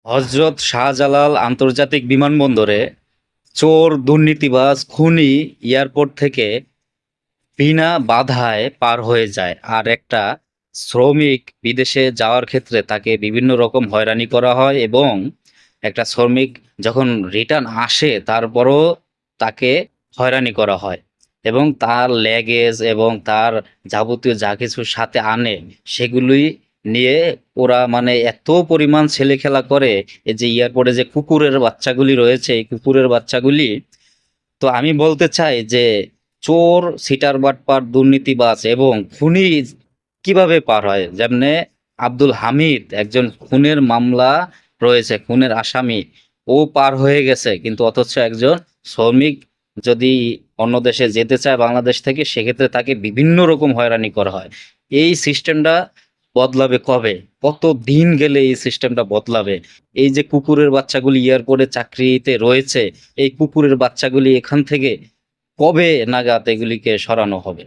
হজরত শাহজালাল আন্তর্জাতিক বিমানবন্দরে চোর, দুর্নীতিবাজ, খুনি এয়ারপোর্ট থেকে বিনা বাধায় পার হয়ে যায়। আর একটা শ্রমিক বিদেশে যাওয়ার ক্ষেত্রে তাকে বিভিন্ন রকম হয়রানি করা হয়, এবং একটা শ্রমিক যখন রিটার্ন আসে তারপরও তাকে হয়রানি করা হয়, এবং তার ল্যাগেজ এবং তার যাবতীয় যা কিছু সাথে আনে সেগুলি নিয়ে ওরা মানে এত পরিমাণ ছেলে খেলা করে। এই যে এয়ারপোর্টে যে কুকুরের বাচ্চাগুলি রয়েছে, এই কুকুরের বাচ্চাগুলি, তো আমি বলতে চাই যে চোর, সিটার বাটপার, দুর্নীতিবাজ এবং খুনি কিভাবে পার হয়। যেমনে আব্দুল হামিদ একজন খুনের মামলা রয়েছে, খুনের আসামি, ও পার হয়ে গেছে, কিন্তু অথচ একজন শ্রমিক যদি অন্য দেশে যেতে চায় বাংলাদেশ থেকে, সেক্ষেত্রে তাকে বিভিন্ন রকম হয়রানি করা হয়। এই সিস্টেমটা বদলাবে কবে? কত দিন গেলে এই সিস্টেমটা বদলাবে? এই যে কুকুরের বাচ্চাগুলি এয়ারপোর্টে চাকরিতে রয়েছে, এই কুকুরের বাচ্চাগুলি এখান থেকে কবে নাগাদ এগুলিকে সরানো হবে?